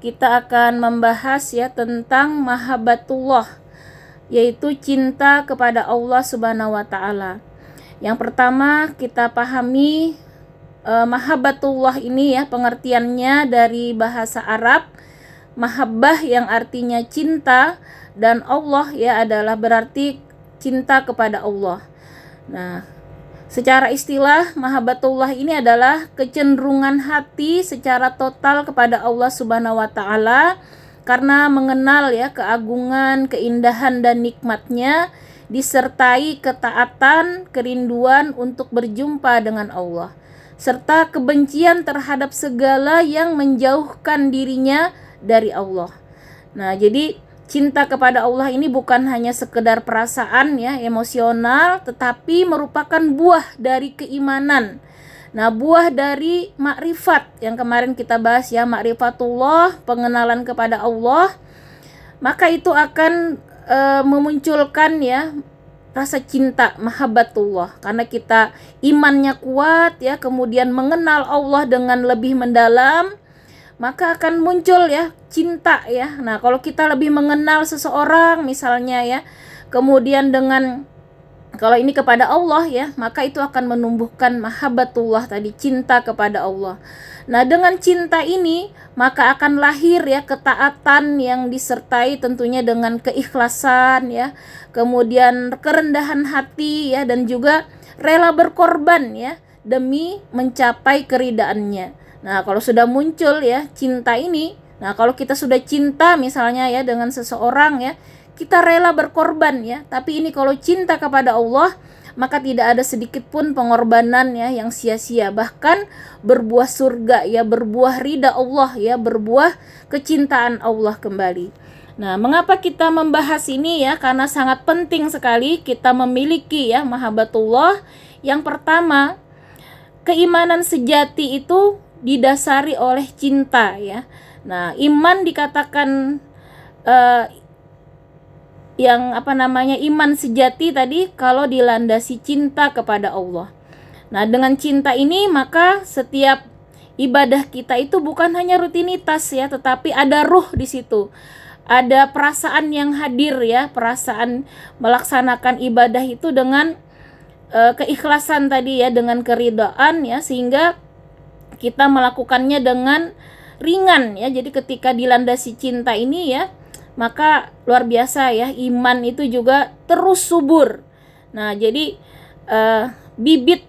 kita akan membahas ya tentang mahabbatullah, yaitu cinta kepada Allah Subhanahu wa taala. Yang pertama kita pahami mahabbatullah ini ya, pengertiannya dari bahasa Arab. Mahabbah yang artinya cinta, dan Allah ya adalah berarti cinta kepada Allah. Nah, secara istilah mahabbatullah ini adalah kecenderungan hati secara total kepada Allah Subhanahu wa taala karena mengenal ya keagungan, keindahan dan nikmatnya, disertai ketaatan, kerinduan untuk berjumpa dengan Allah, serta kebencian terhadap segala yang menjauhkan dirinya dari Allah. Nah, jadi cinta kepada Allah ini bukan hanya sekedar perasaan ya, emosional, tetapi merupakan buah dari keimanan. Nah, buah dari makrifat yang kemarin kita bahas ya, makrifatullah, pengenalan kepada Allah. Maka itu akan memunculkan ya rasa cinta, mahabbatullah, karena kita imannya kuat ya, kemudian mengenal Allah dengan lebih mendalam, maka akan muncul ya cinta ya. Nah, kalau kita lebih mengenal seseorang misalnya ya, kemudian dengan kalau ini kepada Allah ya, maka itu akan menumbuhkan mahabbatullah tadi, cinta kepada Allah. Nah, dengan cinta ini maka akan lahir ya ketaatan yang disertai tentunya dengan keikhlasan ya, kemudian kerendahan hati ya, dan juga rela berkorban ya demi mencapai keridaannya. Nah, kalau sudah muncul ya cinta ini, nah kalau kita sudah cinta misalnya ya dengan seseorang ya, kita rela berkorban ya. Tapi ini kalau cinta kepada Allah, maka tidak ada sedikit pun pengorbanan ya yang sia-sia, bahkan berbuah surga ya, berbuah ridha Allah ya, berbuah kecintaan Allah kembali. Nah, mengapa kita membahas ini ya? Karena sangat penting sekali kita memiliki ya mahabbatullah. Yang pertama, keimanan sejati itu didasari oleh cinta ya. Nah, iman dikatakan iman sejati tadi kalau dilandasi cinta kepada Allah. Nah, dengan cinta ini maka setiap ibadah kita itu bukan hanya rutinitas ya, tetapi ada ruh di situ. Ada perasaan yang hadir ya, perasaan melaksanakan ibadah itu dengan keikhlasan tadi ya, dengan keridhaan ya, sehingga kita melakukannya dengan ringan ya. Jadi ketika dilandasi cinta ini ya, maka luar biasa ya, iman itu juga terus subur. Nah, jadi bibit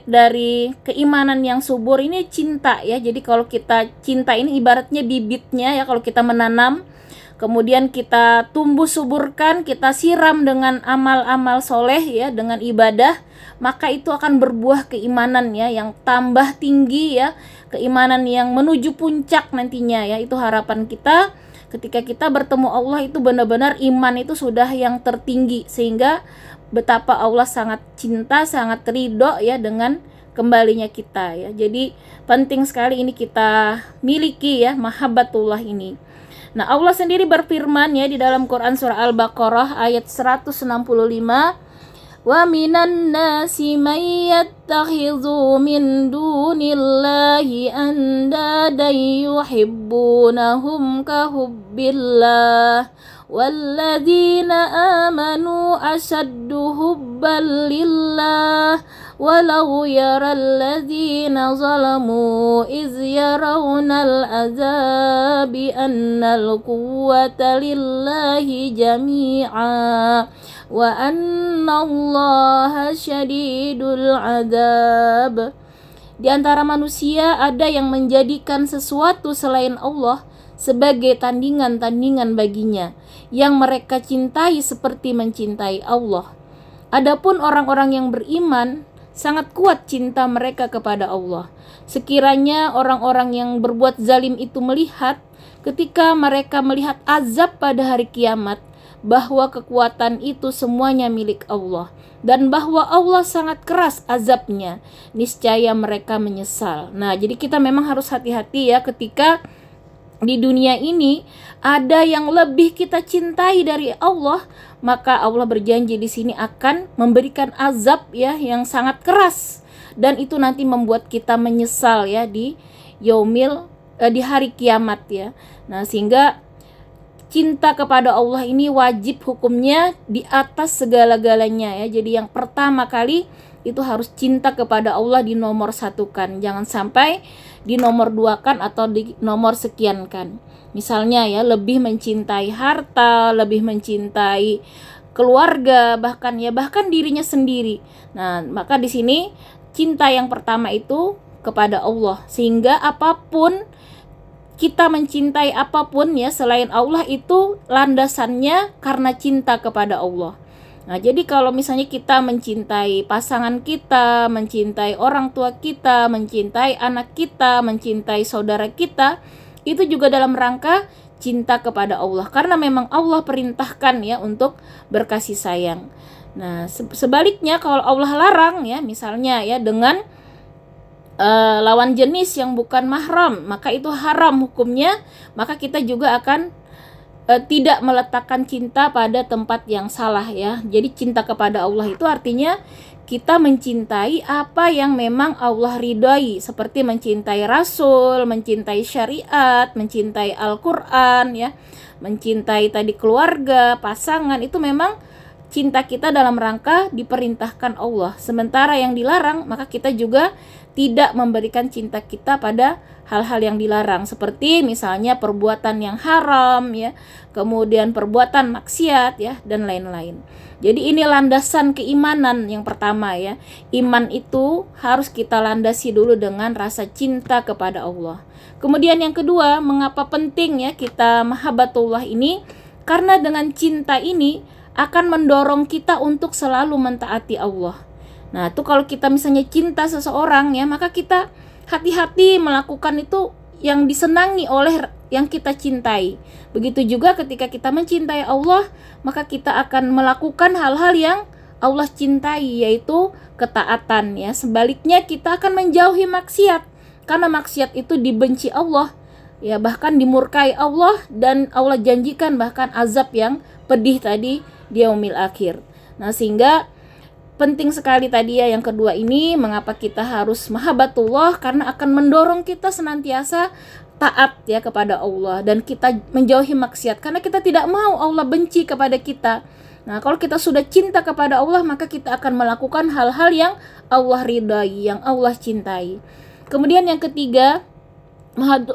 dari keimanan yang subur ini cinta ya. Jadi kalau kita cinta ini ibaratnya bibitnya ya, kalau kita menanam, kemudian kita tumbuh suburkan, kita siram dengan amal-amal soleh ya, dengan ibadah, maka itu akan berbuah keimanan ya yang tambah tinggi ya, keimanan yang menuju puncak nantinya ya. Itu harapan kita ketika kita bertemu Allah, itu benar-benar iman itu sudah yang tertinggi, sehingga betapa Allah sangat cinta, sangat ridho ya dengan kembalinya kita ya. Jadi penting sekali ini kita miliki ya mahabbatullah ini. Nah, Allah sendiri berfirman ya di dalam Quran surah Al-Baqarah ayat 165, wa minan nasi may yattakhidhu min dunillahi andadan yuhibbunahum ka hubbillah walladzina amanu ashaddu hubban lillah walau yaral ladzina zalamu iz yarawnal azabi annal quwwata lillahi jami'a wa annallaha syadidul adzab. Di antara manusia ada yang menjadikan sesuatu selain Allah sebagai tandingan-tandingan baginya, yang mereka cintai seperti mencintai Allah. Adapun orang-orang yang beriman, sangat kuat cinta mereka kepada Allah. Sekiranya orang-orang yang berbuat zalim itu melihat, ketika mereka melihat azab pada hari kiamat, bahwa kekuatan itu semuanya milik Allah, dan bahwa Allah sangat keras azabnya, niscaya mereka menyesal. Nah, jadi kita memang harus hati-hati ya, ketika di dunia ini ada yang lebih kita cintai dari Allah, maka Allah berjanji di sini akan memberikan azab ya yang sangat keras, dan itu nanti membuat kita menyesal ya di yaumil di hari kiamat ya. Nah, sehingga cinta kepada Allah ini wajib hukumnya di atas segala-galanya ya. Jadi yang pertama kali itu harus cinta kepada Allah di nomor satukan. Jangan sampai di nomor duakan atau di nomor sekiankan. Misalnya ya, lebih mencintai harta, lebih mencintai keluarga, bahkan dirinya sendiri. Nah, maka di sini cinta yang pertama itu kepada Allah, sehingga apapun kita mencintai apapun ya selain Allah itu landasannya karena cinta kepada Allah. Nah, jadi kalau misalnya kita mencintai pasangan kita, mencintai orang tua kita, mencintai anak kita, mencintai saudara kita, itu juga dalam rangka cinta kepada Allah, karena memang Allah perintahkan ya untuk berkasih sayang. Nah, sebaliknya kalau Allah larang ya, misalnya ya dengan lawan jenis yang bukan mahram, maka itu haram hukumnya, maka kita juga akan tidak meletakkan cinta pada tempat yang salah ya. Jadi cinta kepada Allah itu artinya kita mencintai apa yang memang Allah ridhai, seperti mencintai Rasul, mencintai syariat, mencintai Al-Quran ya, mencintai tadi keluarga, pasangan, itu memang cinta kita dalam rangka diperintahkan Allah. Sementara yang dilarang, maka kita juga tidak memberikan cinta kita pada hal-hal yang dilarang, seperti misalnya perbuatan yang haram ya, kemudian perbuatan maksiat ya, dan lain-lain. Jadi ini landasan keimanan yang pertama ya. Iman itu harus kita landasi dulu dengan rasa cinta kepada Allah. Kemudian yang kedua, mengapa penting ya kita mahabbatullah ini? Karena dengan cinta ini akan mendorong kita untuk selalu mentaati Allah. Nah, itu kalau kita misalnya cinta seseorang ya, maka kita hati-hati melakukan itu yang disenangi oleh yang kita cintai. Begitu juga ketika kita mencintai Allah, maka kita akan melakukan hal-hal yang Allah cintai, yaitu ketaatan ya. Sebaliknya kita akan menjauhi maksiat, karena maksiat itu dibenci Allah ya, bahkan dimurkai Allah, dan Allah janjikan bahkan azab yang pedih tadi di yaumil akhir. Nah, sehingga penting sekali tadi ya yang kedua ini, mengapa kita harus mahabbatullah, karena akan mendorong kita senantiasa taat ya kepada Allah, dan kita menjauhi maksiat karena kita tidak mau Allah benci kepada kita. Nah, kalau kita sudah cinta kepada Allah, maka kita akan melakukan hal-hal yang Allah ridai, yang Allah cintai. Kemudian yang ketiga,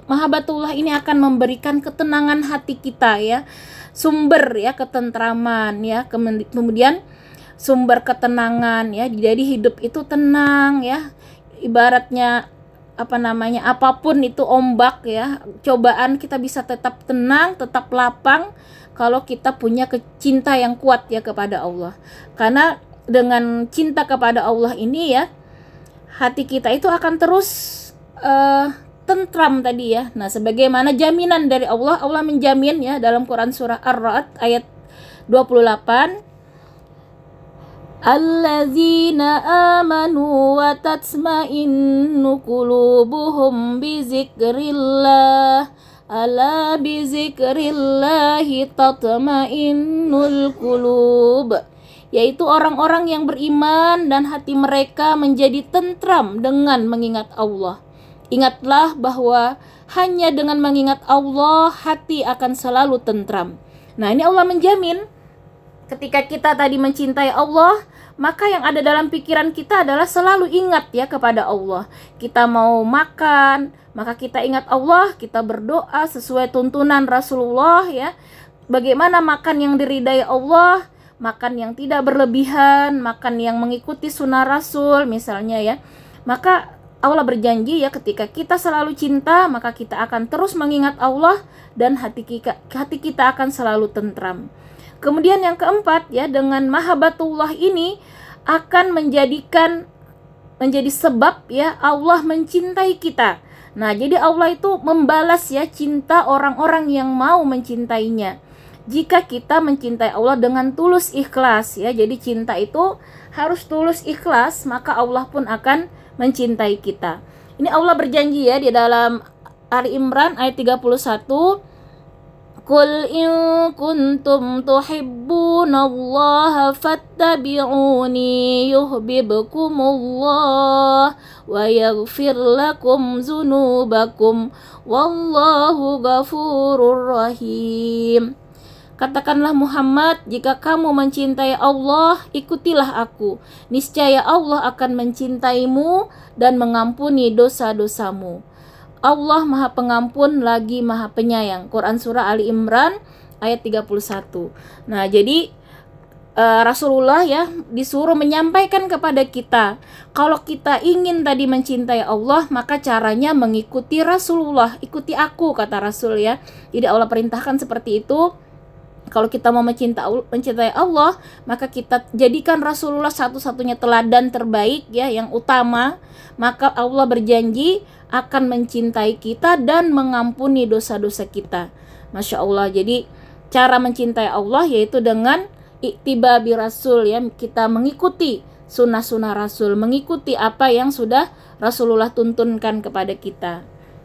mahabbatullah ini akan memberikan ketenangan hati kita ya, sumber ya ketentraman ya, kemudian sumber ketenangan ya. Jadi hidup itu tenang ya, ibaratnya apapun itu ombak ya, cobaan, kita bisa tetap tenang, tetap lapang kalau kita punya cinta yang kuat ya kepada Allah. Karena dengan cinta kepada Allah ini ya, hati kita itu akan terus tentram tadi ya. Nah, sebagaimana jaminan dari Allah, Allah menjamin ya dalam Quran surah Ar-Ra'd ayat 28, allazina amanu wa tatma'innu qulubuhum bi zikrillah, ala bi zikrillahi tatma'innul qulub, yaitu orang-orang yang beriman dan hati mereka menjadi tentram dengan mengingat Allah. Ingatlah bahwa hanya dengan mengingat Allah hati akan selalu tentram. Nah, ini Allah menjamin ketika kita tadi mencintai Allah, maka yang ada dalam pikiran kita adalah selalu ingat ya kepada Allah. Kita mau makan, maka kita ingat Allah, kita berdoa sesuai tuntunan Rasulullah ya. Bagaimana makan yang diridai Allah, makan yang tidak berlebihan, makan yang mengikuti sunnah Rasul misalnya ya. Maka Allah berjanji ya, ketika kita selalu cinta, maka kita akan terus mengingat Allah dan hati kita akan selalu tentram. Kemudian yang keempat ya, dengan mahabbatullah ini akan menjadi sebab ya Allah mencintai kita. Nah, jadi Allah itu membalas ya cinta orang-orang yang mau mencintainya. Jika kita mencintai Allah dengan tulus ikhlas ya, jadi cinta itu harus tulus ikhlas, maka Allah pun akan mencintai kita. Ini Allah berjanji ya di dalam Ali Imran ayat 31, Qul in kuntum tuhibbun tuhibbunallaha fattabi'uni yuhibbukumullah wa yaghfir lakum dzunubakum wallahu ghafurur rahim. Katakanlah Muhammad, jika kamu mencintai Allah, ikutilah aku. Niscaya Allah akan mencintaimu dan mengampuni dosa-dosamu. Allah Maha Pengampun lagi Maha Penyayang. Quran Surah Ali Imran ayat 31. Nah, jadi Rasulullah ya disuruh menyampaikan kepada kita, kalau kita ingin tadi mencintai Allah, maka caranya mengikuti Rasulullah. Ikuti aku, kata Rasul ya. Jadi Allah perintahkan seperti itu. Kalau kita mau mencintai Allah, maka kita jadikan Rasulullah satu-satunya teladan terbaik ya, yang utama. Maka Allah berjanji akan mencintai kita dan mengampuni dosa-dosa kita. Masya Allah. Jadi cara mencintai Allah yaitu dengan iktiba bi Rasul ya, kita mengikuti sunnah-sunnah Rasul, mengikuti apa yang sudah Rasulullah tuntunkan kepada kita.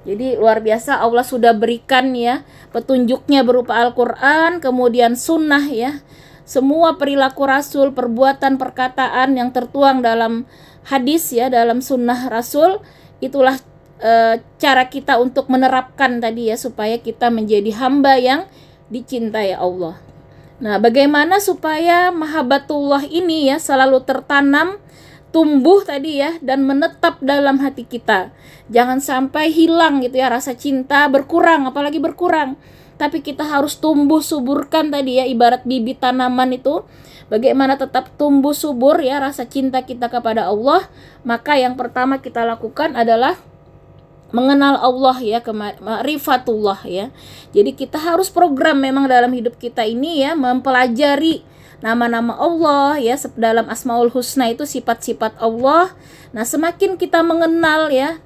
Jadi luar biasa, Allah sudah berikan ya petunjuknya berupa Al-Quran, kemudian sunnah ya. Semua perilaku Rasul, perbuatan, perkataan yang tertuang dalam hadis ya, dalam sunnah Rasul, itulah cara kita untuk menerapkan tadi ya, supaya kita menjadi hamba yang dicintai Allah. Nah, bagaimana supaya mahabbatullah ini ya selalu tertanam, tumbuh tadi ya, dan menetap dalam hati kita. Jangan sampai hilang gitu ya, rasa cinta berkurang, apalagi berkurang. Tapi kita harus tumbuh suburkan tadi ya, ibarat bibit tanaman itu. Bagaimana tetap tumbuh subur ya rasa cinta kita kepada Allah. Maka yang pertama kita lakukan adalah mengenal Allah ya, ma'rifatullah ya. Jadi kita harus program memang dalam hidup kita ini ya, mempelajari nama-nama Allah ya, dalam Asmaul Husna itu sifat-sifat Allah. Nah, semakin kita mengenal ya,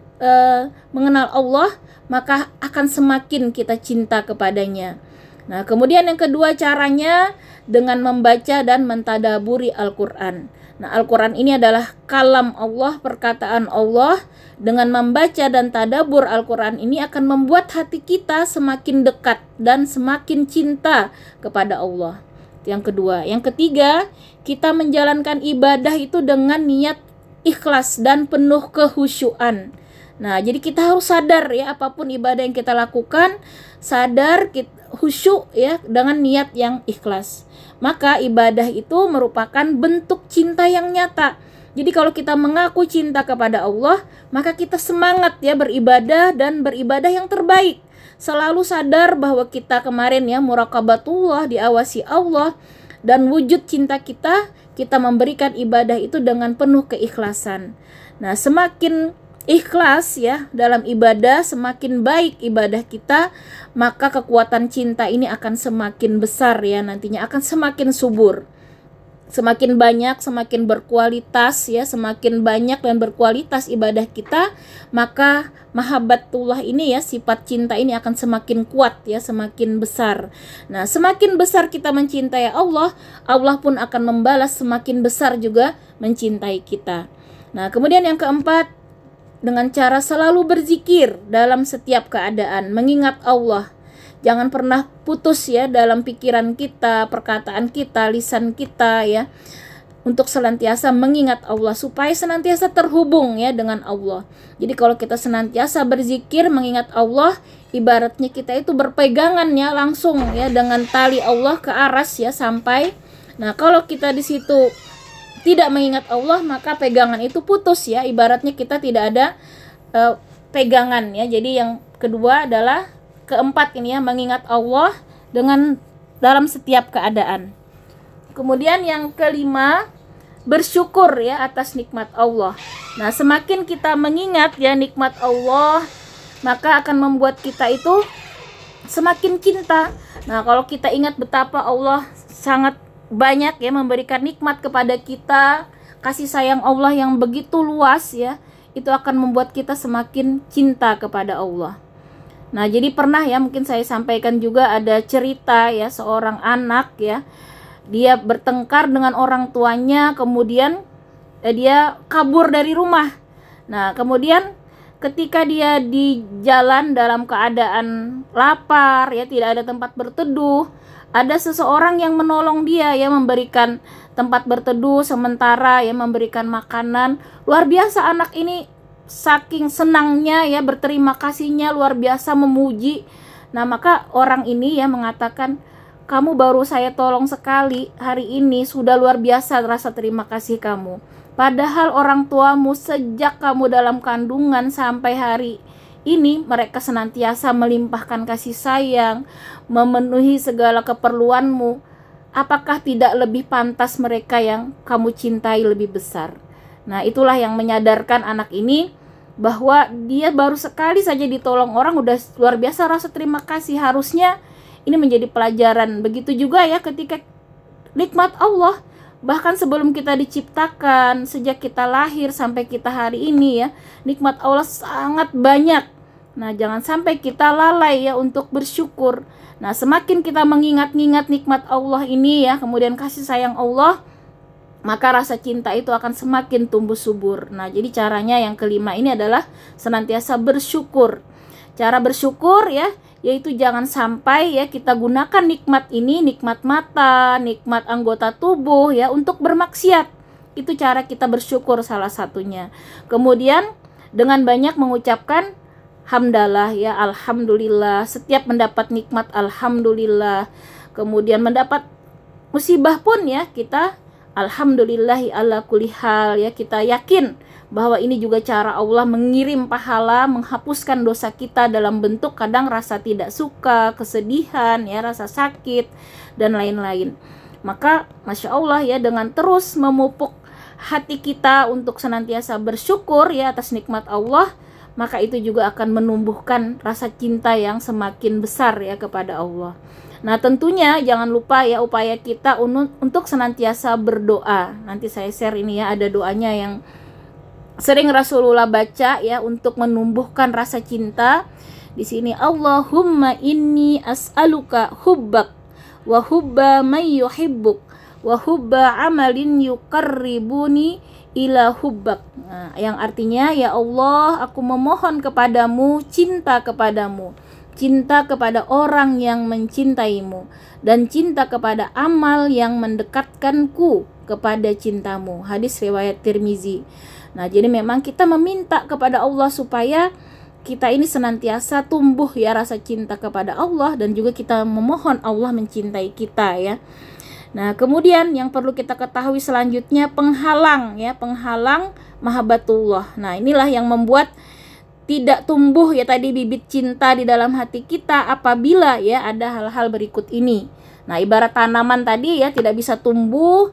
mengenal Allah, maka akan semakin kita cinta kepadanya. Nah, kemudian yang kedua caranya dengan membaca dan mentadaburi Al-Quran. Nah, Al-Quran ini adalah kalam Allah, perkataan Allah. Dengan membaca dan tadabur Al-Quran ini akan membuat hati kita semakin dekat dan semakin cinta kepada Allah. Yang kedua. Yang ketiga, kita menjalankan ibadah itu dengan niat ikhlas dan penuh kehusyuan. Nah, jadi kita harus sadar ya, apapun ibadah yang kita lakukan, sadar, khusyuk ya, dengan niat yang ikhlas. Maka ibadah itu merupakan bentuk cinta yang nyata. Jadi kalau kita mengaku cinta kepada Allah, maka kita semangat ya beribadah dan beribadah yang terbaik. Selalu sadar bahwa kita kemarin ya muraqabatullah, diawasi Allah, dan wujud cinta kita memberikan ibadah itu dengan penuh keikhlasan. Nah, semakin ikhlas ya dalam ibadah, semakin baik ibadah kita, maka kekuatan cinta ini akan semakin besar ya, nantinya akan semakin subur. Semakin banyak, semakin berkualitas ya, semakin banyak dan berkualitas ibadah kita, maka mahabbatullah ini ya, sifat cinta ini akan semakin kuat ya, semakin besar. Nah, semakin besar kita mencintai Allah, Allah pun akan membalas semakin besar juga mencintai kita. Nah, kemudian yang keempat, dengan cara selalu berzikir dalam setiap keadaan, mengingat Allah. Jangan pernah putus ya dalam pikiran kita, perkataan kita, lisan kita ya, untuk senantiasa mengingat Allah, supaya senantiasa terhubung ya dengan Allah. Jadi kalau kita senantiasa berzikir, mengingat Allah, ibaratnya kita itu berpegangan ya langsung ya dengan tali Allah ke aras ya sampai. Nah, kalau kita di situ tidak mengingat Allah, maka pegangan itu putus ya, ibaratnya kita tidak ada pegangan ya. Jadi yang kedua adalah keempat ini ya, mengingat Allah dengan dalam setiap keadaan. Kemudian yang kelima, bersyukur ya atas nikmat Allah. Nah, semakin kita mengingat ya nikmat Allah, maka akan membuat kita itu semakin cinta. Nah, kalau kita ingat betapa Allah sangat banyak ya memberikan nikmat kepada kita, kasih sayang Allah yang begitu luas ya, itu akan membuat kita semakin cinta kepada Allah. Nah, jadi pernah ya mungkin saya sampaikan juga ada cerita ya, seorang anak ya, dia bertengkar dengan orang tuanya, kemudian dia kabur dari rumah. Nah, kemudian ketika dia di jalan dalam keadaan lapar ya, tidak ada tempat berteduh, ada seseorang yang menolong dia ya, memberikan tempat berteduh sementara ya, memberikan makanan. Luar biasa anak ini saking senangnya ya, berterima kasihnya luar biasa, memuji. Nah, maka orang ini ya mengatakan, kamu baru saya tolong sekali hari ini, sudah luar biasa rasa terima kasih kamu. Padahal orang tuamu sejak kamu dalam kandungan sampai hari ini mereka senantiasa melimpahkan kasih sayang, memenuhi segala keperluanmu. Apakah tidak lebih pantas mereka yang kamu cintai lebih besar? Nah, itulah yang menyadarkan anak ini bahwa dia baru sekali saja ditolong orang udah luar biasa rasa terima kasih. Harusnya ini menjadi pelajaran. Begitu juga ya ketika nikmat Allah, bahkan sebelum kita diciptakan, sejak kita lahir sampai kita hari ini ya, nikmat Allah sangat banyak. Nah, jangan sampai kita lalai ya untuk bersyukur. Nah, semakin kita mengingat-ingat nikmat Allah ini ya, kemudian kasih sayang Allah, maka rasa cinta itu akan semakin tumbuh subur. Nah, jadi caranya yang kelima ini adalah senantiasa bersyukur. Cara bersyukur ya, yaitu jangan sampai ya kita gunakan nikmat ini, nikmat mata, nikmat anggota tubuh ya untuk bermaksiat. Itu cara kita bersyukur salah satunya. Kemudian dengan banyak mengucapkan hamdalah ya, alhamdulillah. Setiap mendapat nikmat alhamdulillah. Kemudian mendapat musibah pun ya kita alhamdulillahi ala kulli hal ya, kita yakin bahwa ini juga cara Allah mengirim pahala, menghapuskan dosa kita dalam bentuk kadang rasa tidak suka, kesedihan ya, rasa sakit dan lain-lain. Maka Masya Allah ya, dengan terus memupuk hati kita untuk senantiasa bersyukur ya atas nikmat Allah, maka itu juga akan menumbuhkan rasa cinta yang semakin besar ya kepada Allah. Nah, tentunya jangan lupa ya upaya kita untuk senantiasa berdoa. Nanti saya share ini ya, ada doanya yang sering Rasulullah baca ya untuk menumbuhkan rasa cinta. Di sini Allahumma inni as'aluka hubbak wa hubba man yuhibbuk wa hubba amalin yuqarribuni ila hubbak. Nah, yang artinya ya Allah, aku memohon kepadamu cinta kepadamu, cinta kepada orang yang mencintaimu, dan cinta kepada amal yang mendekatkanku kepada cintamu. Hadis riwayat Tirmizi. Nah, jadi memang kita meminta kepada Allah supaya kita ini senantiasa tumbuh ya rasa cinta kepada Allah, dan juga kita memohon Allah mencintai kita ya. Nah, kemudian yang perlu kita ketahui selanjutnya penghalang ya, penghalang mahabbatullah. Nah, inilah yang membuat tidak tumbuh ya tadi bibit cinta di dalam hati kita apabila ya ada hal-hal berikut ini. Nah, ibarat tanaman tadi ya tidak bisa tumbuh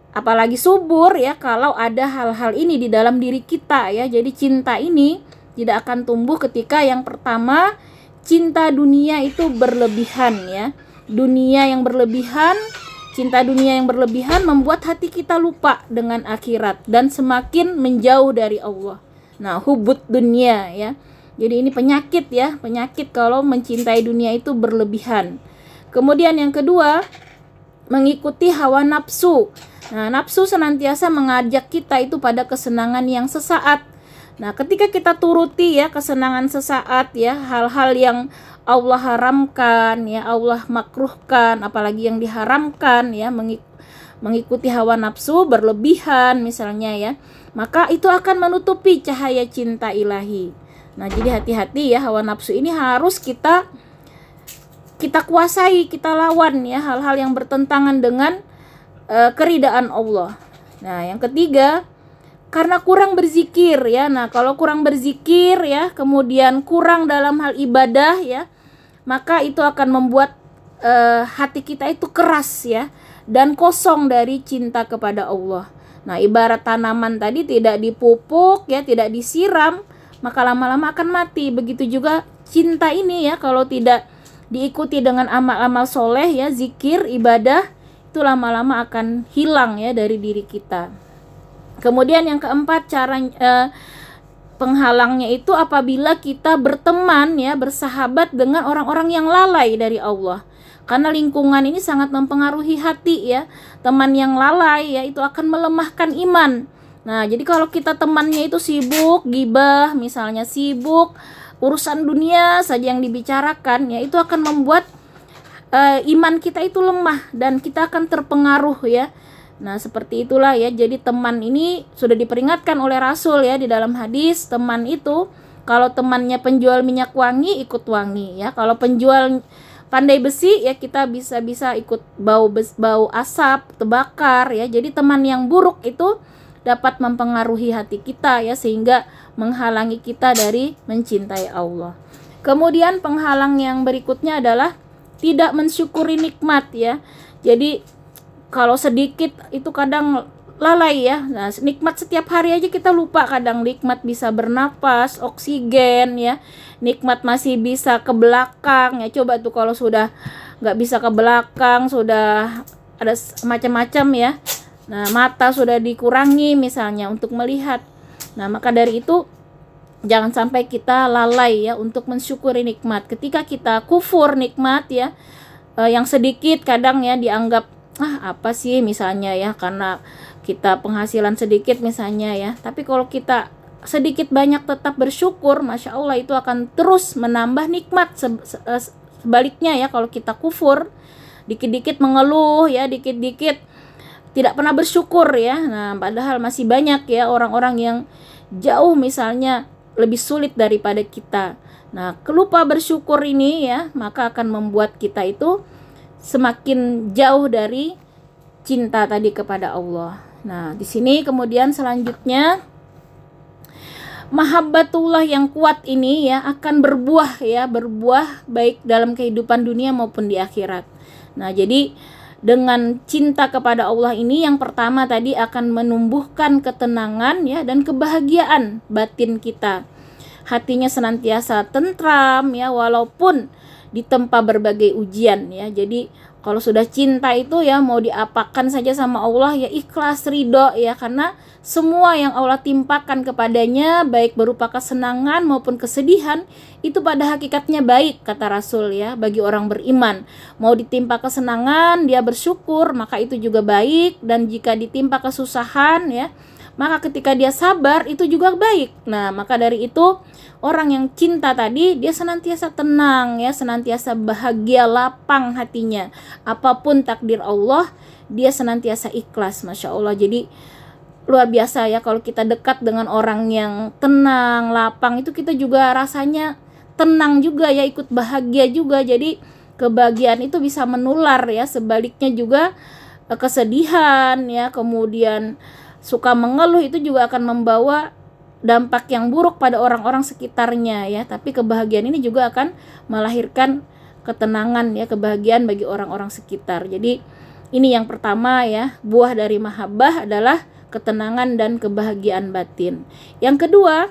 apalagi subur ya kalau ada hal-hal ini di dalam diri kita ya. Jadi cinta ini tidak akan tumbuh ketika yang pertama cinta dunia itu berlebihan ya. Dunia yang berlebihan, cinta dunia yang berlebihan membuat hati kita lupa dengan akhirat dan semakin menjauh dari Allah. Nah, hubut dunia ya. Jadi ini penyakit ya, penyakit kalau mencintai dunia itu berlebihan. Kemudian yang kedua, mengikuti hawa nafsu. Nah, nafsu senantiasa mengajak kita itu pada kesenangan yang sesaat. Nah, ketika kita turuti ya kesenangan sesaat ya, hal-hal yang Allah haramkan ya, Allah makruhkan, apalagi yang diharamkan ya, mengikuti hawa nafsu berlebihan misalnya ya, maka itu akan menutupi cahaya cinta ilahi. Nah, jadi hati-hati ya, hawa nafsu ini harus kita kuasai, kita lawan ya, hal-hal yang bertentangan dengan keridaan Allah. Nah, yang ketiga, karena kurang berzikir ya. Nah, kalau kurang berzikir ya, kemudian kurang dalam hal ibadah ya, maka itu akan membuat hati kita itu keras ya, dan kosong dari cinta kepada Allah. Nah, ibarat tanaman tadi tidak dipupuk ya, tidak disiram, maka lama-lama akan mati. Begitu juga cinta ini ya, kalau tidak diikuti dengan amal-amal soleh ya, zikir, ibadah, itu lama-lama akan hilang ya dari diri kita. Kemudian yang keempat, cara penghalangnya itu apabila kita berteman ya, bersahabat dengan orang-orang yang lalai dari Allah. Karena lingkungan ini sangat mempengaruhi hati ya. Teman yang lalai ya itu akan melemahkan iman. Nah, jadi kalau kita temannya itu sibuk gibah, misalnya sibuk urusan dunia saja yang dibicarakan ya, itu akan membuat iman kita itu lemah dan kita akan terpengaruh ya. Nah, seperti itulah ya. Jadi teman ini sudah diperingatkan oleh Rasul ya di dalam hadis, teman itu kalau temannya penjual minyak wangi, ikut wangi ya. Kalau penjual pandai besi ya, kita bisa ikut bau asap, terbakar ya. Jadi teman yang buruk itu dapat mempengaruhi hati kita ya, sehingga menghalangi kita dari mencintai Allah. Kemudian penghalang yang berikutnya adalah tidak mensyukuri nikmat ya. Jadi kalau sedikit itu kadang lalai ya. Nah, nikmat setiap hari aja kita lupa kadang. Nikmat bisa bernapas, oksigen ya. Nikmat masih bisa ke belakang ya. Coba tuh kalau sudah nggak bisa ke belakang, sudah ada macam-macam ya. Nah, mata sudah dikurangi misalnya untuk melihat. Nah, maka dari itu jangan sampai kita lalai ya untuk mensyukuri nikmat. Ketika kita kufur nikmat ya, yang sedikit kadang ya dianggap apa sih misalnya ya, karena kita penghasilan sedikit misalnya ya. Tapi kalau kita sedikit banyak tetap bersyukur, Masya Allah itu akan terus menambah nikmat. Sebaliknya ya, kalau kita kufur, dikit-dikit mengeluh ya, dikit-dikit tidak pernah bersyukur ya. Nah, padahal masih banyak ya orang-orang yang jauh misalnya lebih sulit daripada kita. Nah, lupa bersyukur ini ya, maka akan membuat kita itu semakin jauh dari cinta tadi kepada Allah. Nah, di sini kemudian selanjutnya mahabbatullah yang kuat ini ya akan berbuah ya, berbuah baik dalam kehidupan dunia maupun di akhirat. Nah, jadi dengan cinta kepada Allah ini yang pertama tadi akan menumbuhkan ketenangan ya dan kebahagiaan batin kita. Hatinya senantiasa tentram ya, walaupun ditempa berbagai ujian ya. Jadi kalau sudah cinta itu ya, mau diapakan saja sama Allah ya ikhlas, ridho ya, karena semua yang Allah timpakan kepadanya baik berupa kesenangan maupun kesedihan itu pada hakikatnya baik, kata Rasul ya, bagi orang beriman. Mau ditimpa kesenangan dia bersyukur, maka itu juga baik, dan jika ditimpa kesusahan ya, maka ketika dia sabar itu juga baik. Nah, maka dari itu orang yang cinta tadi dia senantiasa tenang ya, senantiasa bahagia, lapang hatinya. Apapun takdir Allah, dia senantiasa ikhlas, Masya Allah. Jadi luar biasa ya kalau kita dekat dengan orang yang tenang, lapang, itu kita juga rasanya tenang juga ya, ikut bahagia juga. Jadi kebahagiaan itu bisa menular ya. Sebaliknya juga kesedihan ya, kemudian suka mengeluh itu juga akan membawa dampak yang buruk pada orang-orang sekitarnya ya. Tapi kebahagiaan ini juga akan melahirkan ketenangan ya, kebahagiaan bagi orang-orang sekitar. Jadi ini yang pertama ya, buah dari mahabbah adalah ketenangan dan kebahagiaan batin. Yang kedua,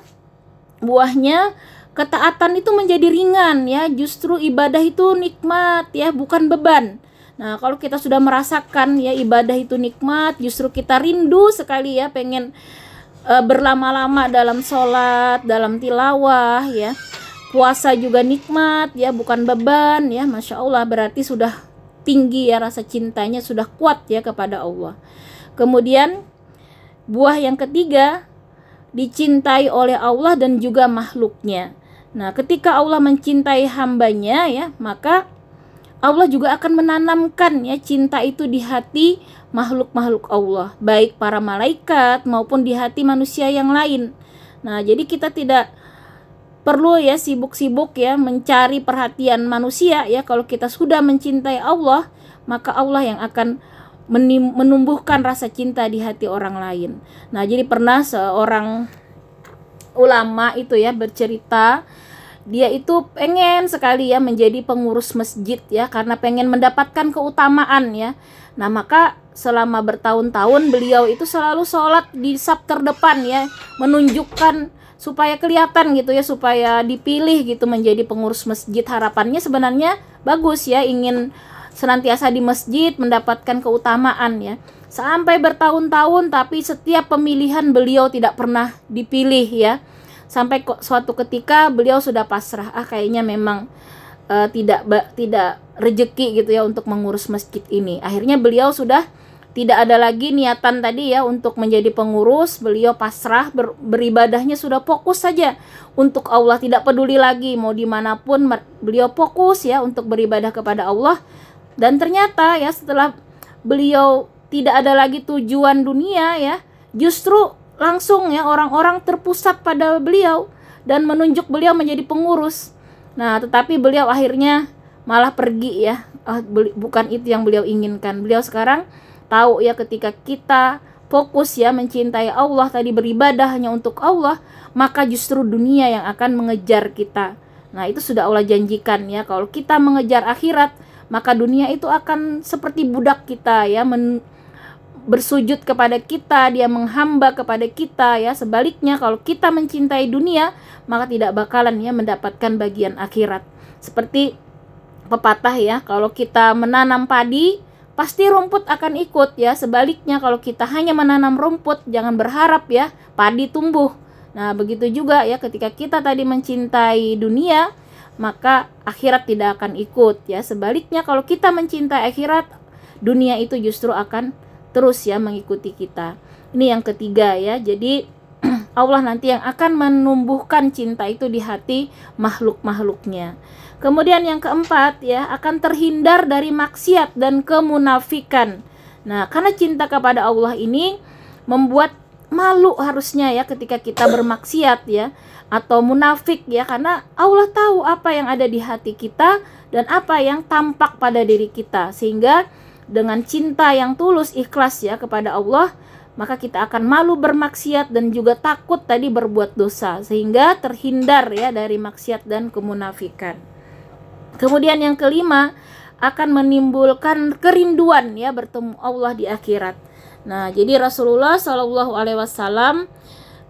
buahnya ketaatan itu menjadi ringan ya, justru ibadah itu nikmat ya, bukan beban. Nah, kalau kita sudah merasakan ya ibadah itu nikmat, justru kita rindu sekali ya, pengen berlama-lama dalam sholat, dalam tilawah ya. Puasa juga nikmat ya, bukan beban ya. Masya Allah, berarti sudah tinggi ya rasa cintanya, sudah kuat ya kepada Allah. Kemudian buah yang ketiga, dicintai oleh Allah dan juga makhluknya. Nah, ketika Allah mencintai hambanya ya, maka Allah juga akan menanamkan ya cinta itu di hati makhluk-makhluk Allah, baik para malaikat maupun di hati manusia yang lain. Nah, jadi kita tidak perlu ya sibuk-sibuk ya mencari perhatian manusia ya. Kalau kita sudah mencintai Allah, maka Allah yang akan menumbuhkan rasa cinta di hati orang lain. Nah, jadi pernah seorang ulama itu ya bercerita, dia itu pengen sekali ya menjadi pengurus masjid ya, karena pengen mendapatkan keutamaan ya. Nah, maka selama bertahun-tahun beliau itu selalu sholat di saf terdepan ya, menunjukkan supaya kelihatan gitu ya, supaya dipilih gitu menjadi pengurus masjid. Harapannya sebenarnya bagus ya, ingin senantiasa di masjid mendapatkan keutamaan ya. Sampai bertahun-tahun tapi setiap pemilihan beliau tidak pernah dipilih ya. Sampai suatu ketika beliau sudah pasrah, kayaknya memang tidak rezeki gitu ya untuk mengurus masjid ini. Akhirnya beliau sudah tidak ada lagi niatan tadi ya untuk menjadi pengurus. Beliau pasrah, beribadahnya sudah fokus saja untuk Allah, tidak peduli lagi mau dimanapun. Beliau fokus ya untuk beribadah kepada Allah. Dan ternyata ya setelah beliau tidak ada lagi tujuan dunia ya, justru langsung ya orang-orang terpusat pada beliau dan menunjuk beliau menjadi pengurus. Nah, tetapi beliau akhirnya malah pergi ya. Bukan itu yang beliau inginkan. Beliau sekarang tahu ya, ketika kita fokus ya mencintai Allah tadi, beribadah hanya untuk Allah, maka justru dunia yang akan mengejar kita. Nah, itu sudah Allah janjikan ya, kalau kita mengejar akhirat, maka dunia itu akan seperti budak kita ya, bersujud kepada kita, dia menghamba kepada kita ya. Sebaliknya kalau kita mencintai dunia, maka tidak bakalan ya mendapatkan bagian akhirat. Seperti pepatah ya, kalau kita menanam padi, pasti rumput akan ikut ya. Sebaliknya kalau kita hanya menanam rumput, jangan berharap ya padi tumbuh. Nah, begitu juga ya, ketika kita tadi mencintai dunia, maka akhirat tidak akan ikut ya. Sebaliknya kalau kita mencintai akhirat, dunia itu justru akan terus ya mengikuti kita. Ini yang ketiga ya. Jadi Allah nanti yang akan menumbuhkan cinta itu di hati makhluk-makhluknya. Kemudian yang keempat ya, akan terhindar dari maksiat dan kemunafikan. Nah, karena cinta kepada Allah ini membuat malu harusnya ya ketika kita bermaksiat ya, atau munafik ya, karena Allah tahu apa yang ada di hati kita dan apa yang tampak pada diri kita. Sehingga dengan cinta yang tulus, ikhlas ya kepada Allah, maka kita akan malu bermaksiat dan juga takut tadi berbuat dosa, sehingga terhindar ya dari maksiat dan kemunafikan. Kemudian yang kelima, akan menimbulkan kerinduan ya bertemu Allah di akhirat. Nah, jadi Rasulullah Shallallahu Alaihi Wasallam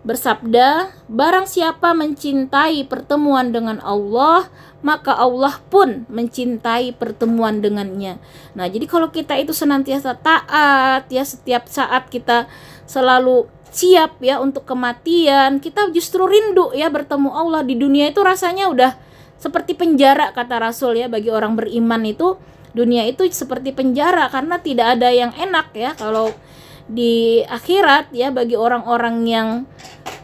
bersabda, barang siapa mencintai pertemuan dengan Allah, maka Allah pun mencintai pertemuan dengannya. Nah, jadi kalau kita itu senantiasa taat ya, setiap saat kita selalu siap ya untuk kematian, kita justru rindu ya bertemu Allah. Di dunia itu rasanya udah seperti penjara, kata Rasul ya. Bagi orang beriman itu dunia itu seperti penjara, karena tidak ada yang enak ya. Kalau di akhirat ya, bagi orang-orang yang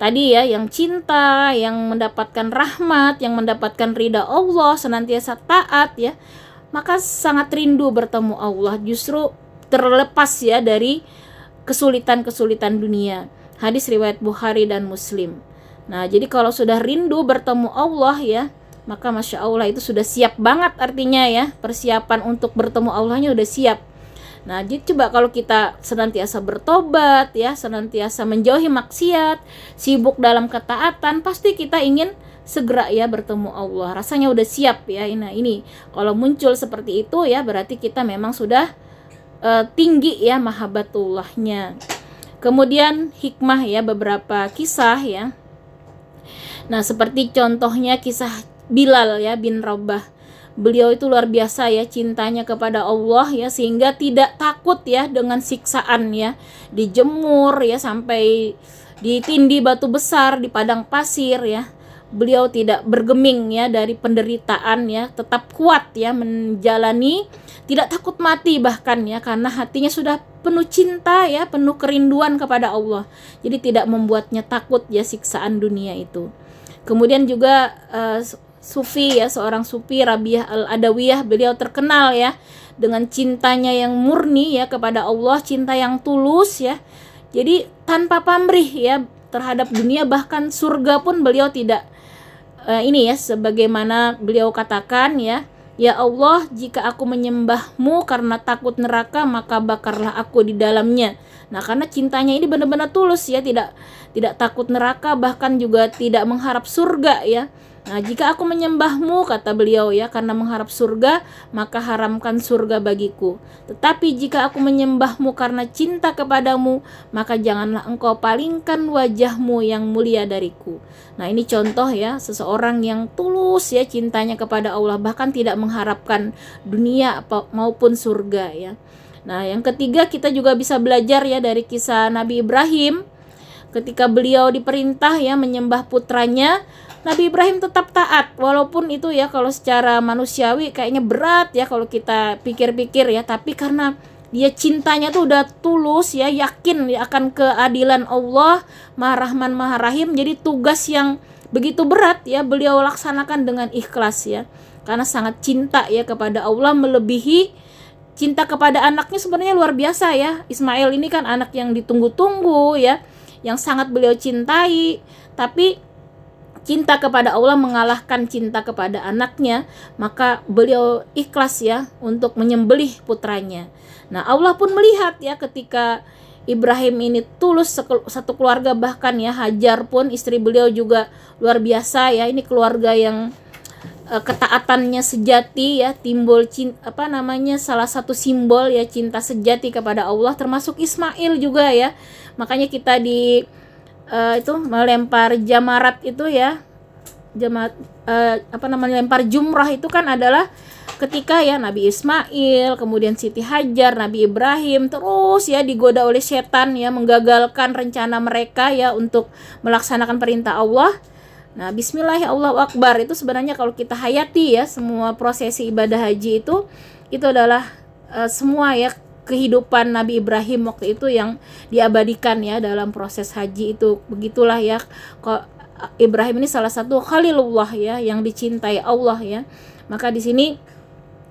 tadi ya, yang cinta, yang mendapatkan rahmat, yang mendapatkan ridha Allah, senantiasa taat ya, maka sangat rindu bertemu Allah, justru terlepas ya dari kesulitan-kesulitan dunia. Hadis riwayat Bukhari dan Muslim. Nah, jadi kalau sudah rindu bertemu Allah ya, maka Masya Allah itu sudah siap banget artinya ya, persiapan untuk bertemu Allahnya udah siap. Nah, jadi coba kalau kita senantiasa bertobat ya, senantiasa menjauhi maksiat, sibuk dalam ketaatan, pasti kita ingin segera ya bertemu Allah. Rasanya udah siap ya. Nah, ini kalau muncul seperti itu ya, berarti kita memang sudah tinggi ya mahabbatullahnya. Kemudian hikmah ya, beberapa kisah ya. Nah, seperti contohnya kisah Bilal ya bin Rabah. Beliau itu luar biasa ya cintanya kepada Allah ya, sehingga tidak takut ya dengan siksaan ya, dijemur ya sampai ditindih batu besar di padang pasir ya. Beliau tidak bergeming ya dari penderitaan ya, tetap kuat ya menjalani, tidak takut mati bahkan ya, karena hatinya sudah penuh cinta ya, penuh kerinduan kepada Allah. Jadi tidak membuatnya takut ya siksaan dunia itu. Kemudian juga Sufi ya, seorang Sufi Rabi'ah Al-Adawiyah, beliau terkenal ya dengan cintanya yang murni ya kepada Allah, cinta yang tulus ya. Jadi tanpa pamrih ya terhadap dunia, bahkan surga pun beliau tidak ini ya, sebagaimana beliau katakan ya, ya Allah, jika aku menyembahmu karena takut neraka, maka bakarlah aku di dalamnya. Nah, karena cintanya ini benar-benar tulus ya, tidak takut neraka, bahkan juga tidak mengharap surga ya. Nah, jika aku menyembahmu, kata beliau ya, karena mengharap surga, maka haramkan surga bagiku. Tetapi jika aku menyembahmu karena cinta kepadamu, maka janganlah engkau palingkan wajahmu yang mulia dariku. Nah, ini contoh ya, seseorang yang tulus ya cintanya kepada Allah, bahkan tidak mengharapkan dunia maupun surga ya. Nah, yang ketiga, kita juga bisa belajar ya dari kisah Nabi Ibrahim. Ketika beliau diperintah ya menyembah putranya, Nabi Ibrahim tetap taat, walaupun itu ya kalau secara manusiawi kayaknya berat ya kalau kita pikir-pikir ya, tapi karena dia cintanya tuh udah tulus ya, yakin ya akan keadilan Allah, Maha Rahman Maha Rahim. Jadi tugas yang begitu berat ya beliau laksanakan dengan ikhlas ya, karena sangat cinta ya kepada Allah, melebihi cinta kepada anaknya. Sebenarnya luar biasa ya. Ismail ini kan anak yang ditunggu-tunggu ya, yang sangat beliau cintai, tapi cinta kepada Allah mengalahkan cinta kepada anaknya, maka beliau ikhlas ya untuk menyembelih putranya. Nah, Allah pun melihat ya ketika Ibrahim ini tulus satu keluarga, bahkan ya Hajar pun istri beliau juga luar biasa ya. Ini keluarga yang ketaatannya sejati ya, timbul salah satu simbol ya cinta sejati kepada Allah, termasuk Ismail juga ya. Makanya kita di itu melempar jamarat itu ya, lempar jumrah itu kan adalah ketika ya Nabi Ismail, kemudian Siti Hajar, Nabi Ibrahim terus ya digoda oleh setan ya, menggagalkan rencana mereka ya untuk melaksanakan perintah Allah. Nah, bismillah ya Allahu Akbar itu sebenarnya kalau kita hayati ya semua prosesi ibadah haji itu adalah semua ya kehidupan Nabi Ibrahim waktu itu yang diabadikan ya dalam proses haji itu. Begitulah ya, kok Ibrahim ini salah satu Khalilullah ya, yang dicintai Allah ya. Maka di sini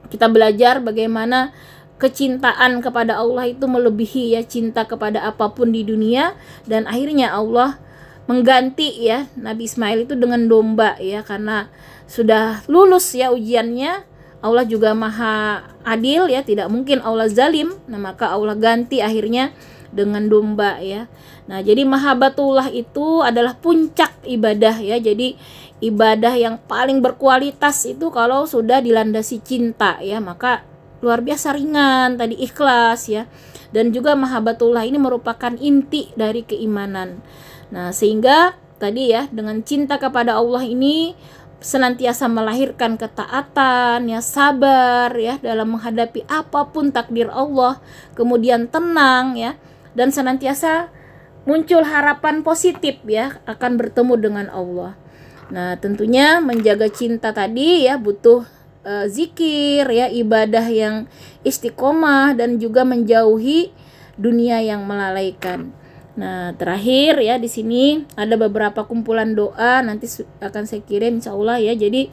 kita belajar bagaimana kecintaan kepada Allah itu melebihi ya cinta kepada apapun di dunia, dan akhirnya Allah mengganti ya Nabi Ismail itu dengan domba ya, karena sudah lulus ya ujiannya. Allah juga maha adil ya, tidak mungkin Allah zalim. Nah, maka Allah ganti akhirnya dengan domba ya. Nah, jadi mahabbatullah itu adalah puncak ibadah ya. Jadi ibadah yang paling berkualitas itu kalau sudah dilandasi cinta ya, maka luar biasa ringan tadi, ikhlas ya. Dan juga mahabbatullah ini merupakan inti dari keimanan. Nah, sehingga tadi ya dengan cinta kepada Allah ini senantiasa melahirkan ketaatan ya, sabar ya dalam menghadapi apapun takdir Allah, kemudian tenang ya, dan senantiasa muncul harapan positif ya akan bertemu dengan Allah. Nah, tentunya menjaga cinta tadi ya butuh zikir ya, ibadah yang istiqomah, dan juga menjauhi dunia yang melalaikan. Nah, terakhir ya di sini ada beberapa kumpulan doa, nanti akan saya kirim insya Allah ya. Jadi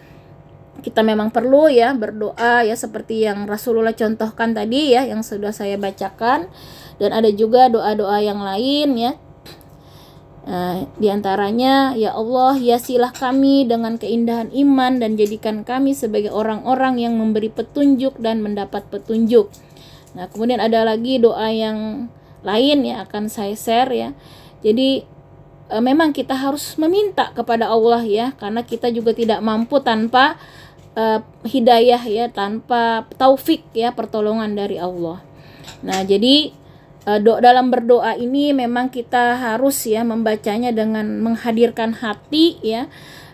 kita memang perlu ya berdoa ya seperti yang Rasulullah contohkan tadi ya, yang sudah saya bacakan, dan ada juga doa-doa yang lain ya. Di antaranya, ya Allah, hiasilah kami dengan keindahan iman dan jadikan kami sebagai orang-orang yang memberi petunjuk dan mendapat petunjuk. Nah, kemudian ada lagi doa yang lain ya akan saya share ya. Jadi memang kita harus meminta kepada Allah ya, karena kita juga tidak mampu tanpa hidayah ya, tanpa taufik ya, pertolongan dari Allah. Nah, jadi dalam berdoa ini memang kita harus ya membacanya dengan menghadirkan hati ya,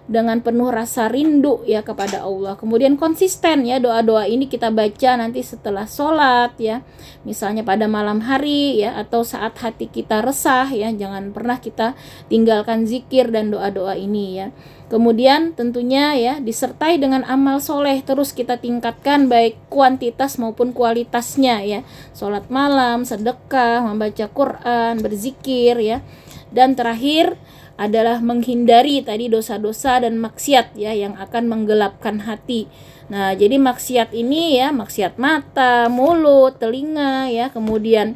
dengan penuh rasa rindu ya kepada Allah. Kemudian konsisten ya, doa-doa ini kita baca nanti setelah sholat ya, misalnya pada malam hari ya, atau saat hati kita resah ya, jangan pernah kita tinggalkan zikir dan doa-doa ini ya. Kemudian tentunya ya disertai dengan amal soleh, terus kita tingkatkan baik kuantitas maupun kualitasnya ya, sholat malam, sedekah, membaca Quran, berzikir ya. Dan terakhir adalah menghindari tadi dosa-dosa dan maksiat ya yang akan menggelapkan hati. Nah, jadi maksiat ini ya, maksiat mata, mulut, telinga ya, kemudian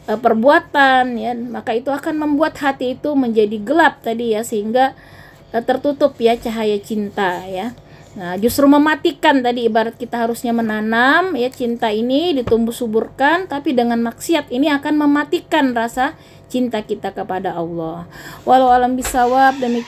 perbuatan ya, maka itu akan membuat hati itu menjadi gelap tadi ya, sehingga tertutup ya cahaya cinta ya. Nah, justru mematikan tadi, ibarat kita harusnya menanam ya cinta ini ditumbuh suburkan, tapi dengan maksiat ini akan mematikan rasa cinta kita kepada Allah. Walau alam bisawab, demikian.